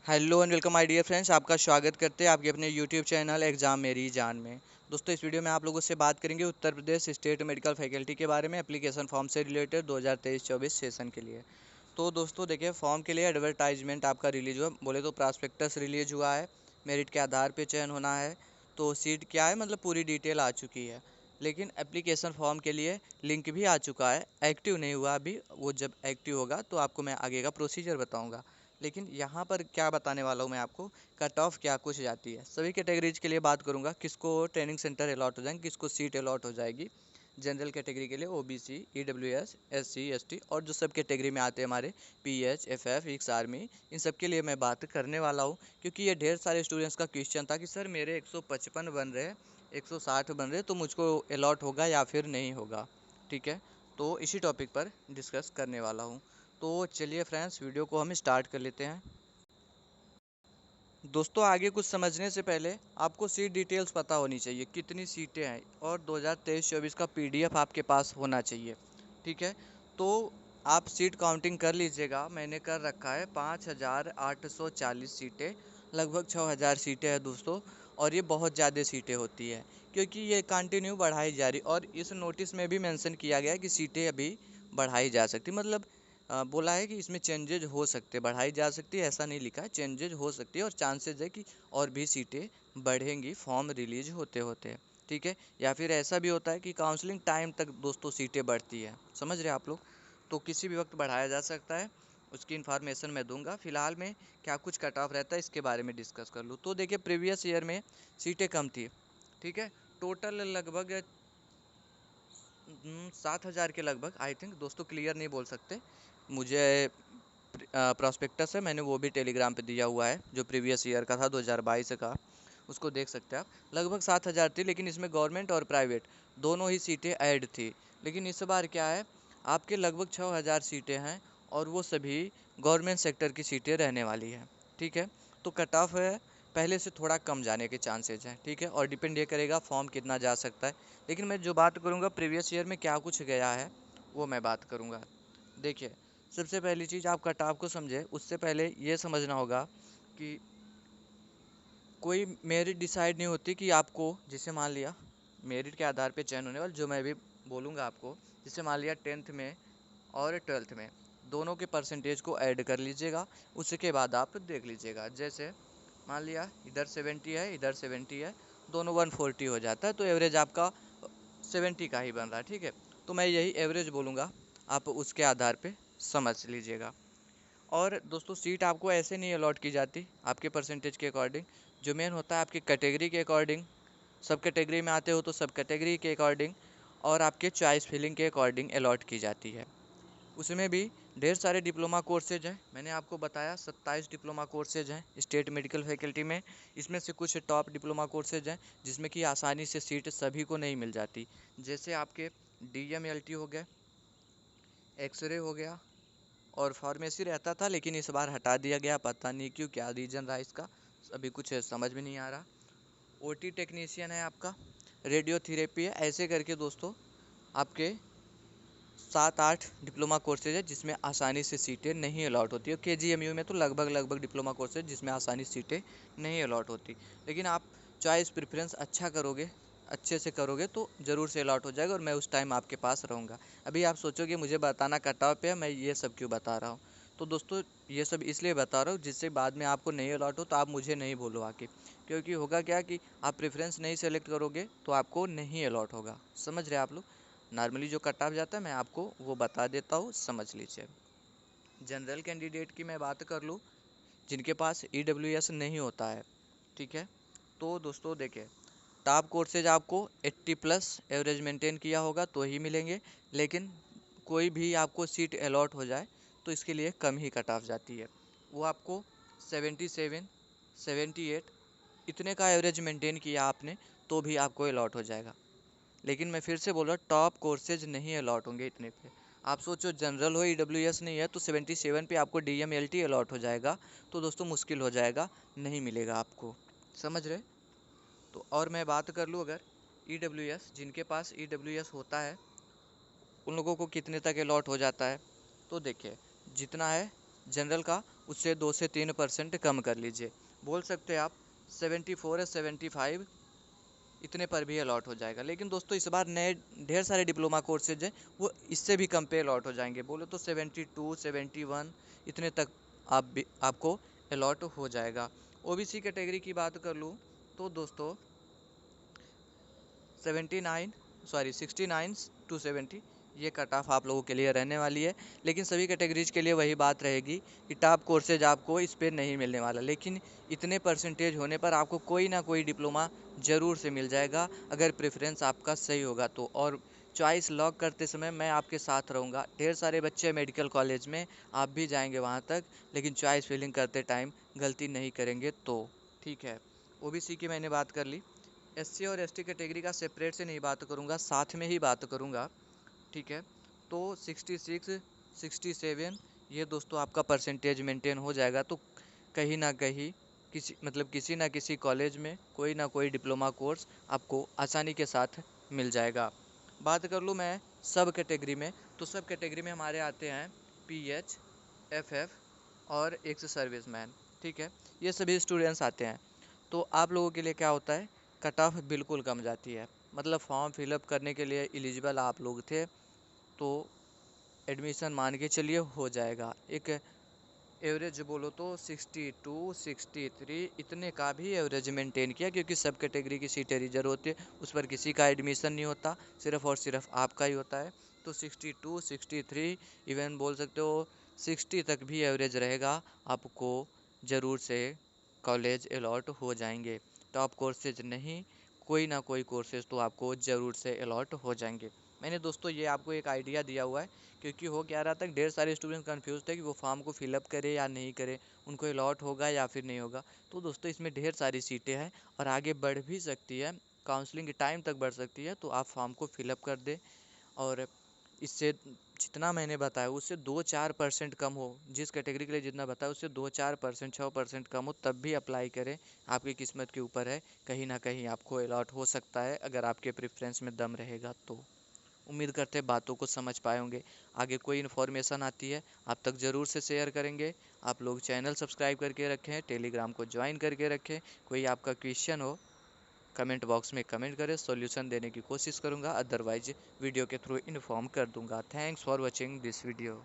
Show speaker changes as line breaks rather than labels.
Hello and welcome my dear friends. आपका स्वागत करते हैं आपके अपने यूट्यूब चैनल एग्ज़ाम मेरी जान में। दोस्तों, इस वीडियो में आप लोगों से बात करेंगे Uttar Pradesh state medical faculty के बारे में, एप्लीकेशन फॉर्म से रिलेटेड 2023-24 सेशन के लिए। तो दोस्तों देखिए, फॉर्म के लिए एडवर्टाइजमेंट आपका रिलीज हुआ, बोले तो प्रॉस्पेक्टस रिलीज हुआ है। मेरिट के आधार पर चयन होना है। तो सीट क्या है, मतलब पूरी डिटेल आ चुकी है। लेकिन एप्लीकेशन फॉर्म के लिए लिंक भी आ चुका है, एक्टिव नहीं हुआ अभी। वो जब एक्टिव होगा तो आपको मैं आगे का प्रोसीजर बताऊंगा। लेकिन यहाँ पर क्या बताने वाला हूँ मैं आपको, कट ऑफ क्या कुछ जाती है। सभी कैटेगरीज के लिए बात करूँगा, किसको ट्रेनिंग सेंटर अलॉट हो जाएंगे, किसको सीट अलॉट हो जाएगी। जनरल कैटेगरी के लिए ओबीसी, ईडब्ल्यूएस, एससी, एसटी और जो सब कैटेगरी में आते हैं हमारे पीएच, एफएफ, एक्स आर्मी, इन सब के लिए मैं बात करने वाला हूँ। क्योंकि ये ढेर सारे स्टूडेंट्स का क्वेश्चन था कि सर मेरे 155 बन रहे, 160 बन रहे, तो मुझको अलॉट होगा या फिर नहीं होगा। ठीक है, तो इसी टॉपिक पर डिस्कस करने वाला हूँ। तो चलिए फ्रेंड्स, वीडियो को हम स्टार्ट कर लेते हैं। दोस्तों, आगे कुछ समझने से पहले आपको सीट डिटेल्स पता होनी चाहिए, कितनी सीटें हैं, और 2023-24 का पीडीएफ आपके पास होना चाहिए। ठीक है, तो आप सीट काउंटिंग कर लीजिएगा। मैंने कर रखा है 5840 सीटें, लगभग 6000 सीटें हैं दोस्तों। और ये बहुत ज़्यादा सीटें होती है, क्योंकि ये कंटिन्यू बढ़ाई जा रही। और इस नोटिस में भी मेंशन किया गया है कि सीटें अभी बढ़ाई जा सकती, मतलब बोला है कि इसमें चेंजेज हो सकते, बढ़ाई जा सकती है, ऐसा नहीं लिखा है, चेंजेज हो सकती है और चांसेज है कि और भी सीटें बढ़ेंगी फॉर्म रिलीज होते होते। ठीक है, या फिर ऐसा भी होता है कि काउंसलिंग टाइम तक दोस्तों सीटें बढ़ती है, समझ रहे हैं आप लोग। तो किसी भी वक्त बढ़ाया जा सकता है, उसकी इन्फॉर्मेशन मैं दूंगा। फिलहाल में क्या कुछ कट ऑफ रहता है इसके बारे में डिस्कस कर लूँ। तो देखिए, प्रीवियस ईयर में सीटें कम थी। ठीक है, टोटल लगभग 7000 के लगभग, आई थिंक दोस्तों, क्लियर नहीं बोल सकते। मुझे प्रॉस्पेक्टस है, मैंने वो भी टेलीग्राम पे दिया हुआ है, जो प्रीवियस ईयर का था 2022 का, उसको देख सकते हैं आप। लगभग 7000 थी, लेकिन इसमें गवर्नमेंट और प्राइवेट दोनों ही सीटें ऐड थी। लेकिन इस बार क्या है, आपके लगभग 6000 सीटें हैं और वो सभी गवर्नमेंट सेक्टर की सीटें रहने वाली हैं। ठीक है, तो कट ऑफ है पहले से थोड़ा कम जाने के चांसेज हैं। ठीक है, और डिपेंड ये करेगा फॉर्म कितना जा सकता है। लेकिन मैं जो बात करूँगा प्रीवियस ईयर में क्या कुछ गया है, वो मैं बात करूँगा। देखिए, सबसे पहली चीज़, आप कट ऑफ को समझे उससे पहले ये समझना होगा कि कोई मेरिट डिसाइड नहीं होती कि आपको, जैसे मान लिया मेरिट के आधार पे चयन होने वाला, जो मैं भी बोलूँगा आपको। जैसे मान लिया 10th में और 12th में दोनों के परसेंटेज को ऐड कर लीजिएगा, उसके बाद आप देख लीजिएगा। जैसे मान लिया इधर 70 है, इधर 70 है, दोनों 140 हो जाता है, तो एवरेज आपका 70 का ही बन रहा है। ठीक है, तो मैं यही एवरेज बोलूँगा, आप उसके आधार पे समझ लीजिएगा। और दोस्तों, सीट आपको ऐसे नहीं अलॉट की जाती आपके परसेंटेज के अकॉर्डिंग, जो मेन होता है आपकी कैटेगरी के अकॉर्डिंग। सब कैटेगरी में आते हो तो सब कैटेगरी के अकॉर्डिंग और आपके चॉइस फिलिंग के अकॉर्डिंग अलॉट की जाती है। उसमें भी ढेर सारे डिप्लोमा कोर्सेज हैं, मैंने आपको बताया 27 डिप्लोमा कोर्सेज हैं स्टेट मेडिकल फैकल्टी में। इसमें से कुछ टॉप डिप्लोमा कोर्सेज हैं जिसमें कि आसानी से सीट सभी को नहीं मिल जाती। जैसे आपके DMLT हो गया, एक्सरे हो गया, और फार्मेसी रहता था लेकिन इस बार हटा दिया गया, पता नहीं क्यों, क्या रीज़न रहा इसका, अभी कुछ समझ में नहीं आ रहा। OT टेक्नीशियन है आपका, रेडियोथेरेपी है, ऐसे करके दोस्तों आपके 7-8 डिप्लोमा कोर्सेज है जिसमें आसानी से सीटें नहीं अलॉट होती है। KGMU में तो लगभग डिप्लोमा कोर्सेज जिसमें आसानी से सीटें नहीं अलॉट होती। लेकिन आप चॉइस प्रेफरेंस अच्छा करोगे, अच्छे से करोगे तो ज़रूर से अलॉट हो जाएगा और मैं उस टाइम आपके पास रहूँगा। अभी आप सोचोगे मुझे बताना कट ऑफ पे है, मैं ये सब क्यों बता रहा हूँ। तो दोस्तों, ये सब इसलिए बता रहा हूँ जिससे बाद में आपको नहीं अलॉट हो तो आप मुझे नहीं बोलो आके। क्योंकि होगा क्या कि आप प्रेफरेंस नहीं सेलेक्ट करोगे तो आपको नहीं अलॉट होगा, समझ रहे आप लोग। नॉर्मली जो कट ऑफ जाता है मैं आपको वो बता देता हूँ, समझ लीजिए। जनरल कैंडिडेट की मैं बात कर लूँ, जिनके पास EWS नहीं होता है। ठीक है, तो दोस्तों देखिए, टॉप कोर्सेज आपको 80 प्लस एवरेज मेंटेन किया होगा तो ही मिलेंगे। लेकिन कोई भी आपको सीट अलॉट हो जाए तो इसके लिए कम ही कट ऑफ जाती है। वो आपको 77, 78 इतने का एवरेज मेंटेन किया आपने तो भी आपको अलॉट हो जाएगा। लेकिन मैं फिर से बोल रहा हूँ, टॉप कोर्सेज नहीं अलॉट होंगे इतने पे। आप सोचो जनरल हो, EWS नहीं है, तो 77 पे आपको DMLT अलॉट हो जाएगा, तो दोस्तों मुश्किल हो जाएगा, नहीं मिलेगा आपको, समझ रहे। तो और मैं बात कर लूँ, अगर EWS, जिनके पास EWS होता है उन लोगों को कितने तक अलॉट हो जाता है, तो देखिए जितना है जनरल का उससे 2 से 3% कम कर लीजिए। बोल सकते हैं आप 74 या 75 इतने पर भी अलॉट हो जाएगा। लेकिन दोस्तों इस बार नए ढेर सारे डिप्लोमा कोर्सेज हैं, वो इससे भी कम पे अलॉट हो जाएंगे। बोलो तो 72 71 इतने तक आपको अलॉट हो जाएगा। ओबीसी कैटेगरी की बात कर लूँ तो दोस्तों 69 टू 70 ये कट ऑफ आप लोगों के लिए रहने वाली है। लेकिन सभी कैटेगरीज के लिए वही बात रहेगी कि टॉप कोर्सेज आपको इस पर नहीं मिलने वाला, लेकिन इतने परसेंटेज होने पर आपको कोई ना कोई डिप्लोमा ज़रूर से मिल जाएगा, अगर प्रेफरेंस आपका सही होगा तो। और चॉइस लॉक करते समय मैं आपके साथ रहूँगा। ढेर सारे बच्चे मेडिकल कॉलेज में, आप भी जाएंगे वहाँ तक, लेकिन चॉइस फिलिंग करते टाइम गलती नहीं करेंगे तो ठीक है। ओबीसी की मैंने बात कर ली। एससी और एसटी कैटेगरी का सेपरेट से नहीं बात करूँगा, साथ में ही बात करूँगा, ठीक है। तो 66 67 ये दोस्तों आपका परसेंटेज मेंटेन हो जाएगा तो कहीं ना कहीं किसी ना किसी कॉलेज में कोई ना कोई डिप्लोमा कोर्स आपको आसानी के साथ मिल जाएगा। बात कर लूँ मैं सब कैटेगरी में, तो सब कैटेगरी में हमारे आते हैं पीएच, एफएफ और एक्स सर्विसमैन, ठीक है। ये सभी स्टूडेंट्स आते हैं। तो आप लोगों के लिए क्या होता है, कट ऑफ बिल्कुल कम जाती है। मतलब फॉर्म फिलअप करने के लिए एलिजिबल आप लोग थे तो एडमिशन मान के चलिए हो जाएगा। एक एवरेज बोलो तो 62 63 इतने का भी एवरेज मेंटेन किया, क्योंकि सब कैटेगरी की सीटें रिजर्व होती है, उस पर किसी का एडमिशन नहीं होता, सिर्फ और सिर्फ आपका ही होता है। तो 62 63 इवन बोल सकते हो 60 तक भी एवरेज रहेगा, आपको ज़रूर से कॉलेज अलॉट हो जाएंगे। टॉप कोर्सेज नहीं, कोई ना कोई कोर्सेज तो आपको ज़रूर से अलॉट हो जाएंगे। मैंने दोस्तों ये आपको एक आइडिया दिया हुआ है, क्योंकि हो क्या रहा था, ढेर सारे स्टूडेंट कंफ्यूज थे कि वो फॉर्म को फिलअप करे या नहीं करे, उनको अलॉट होगा या फिर नहीं होगा। तो दोस्तों इसमें ढेर सारी सीटें हैं और आगे बढ़ भी सकती है, काउंसलिंग के टाइम तक बढ़ सकती है, तो आप फॉर्म को फिलअप कर दें। और इससे जितना मैंने बताया उससे 2-4% कम हो, जिस कैटेगरी के लिए जितना बताया उससे 2-4% 6% कम हो, तब भी अप्लाई करें। आपकी किस्मत के ऊपर है, कहीं ना कहीं आपको अलॉट हो सकता है अगर आपके प्रेफरेंस में दम रहेगा तो। उम्मीद करते हैं बातों को समझ पाए होंगे। आगे कोई इन्फॉर्मेशन आती है आप तक ज़रूर से शेयर करेंगे। आप लोग चैनल सब्सक्राइब करके रखें, टेलीग्राम को ज्वाइन करके रखें। कोई आपका क्वेश्चन हो कमेंट बॉक्स में कमेंट करें, सॉल्यूशन देने की कोशिश करूंगा, अदरवाइज वीडियो के थ्रू इन्फॉर्म कर दूंगा। Thanks for watching this video.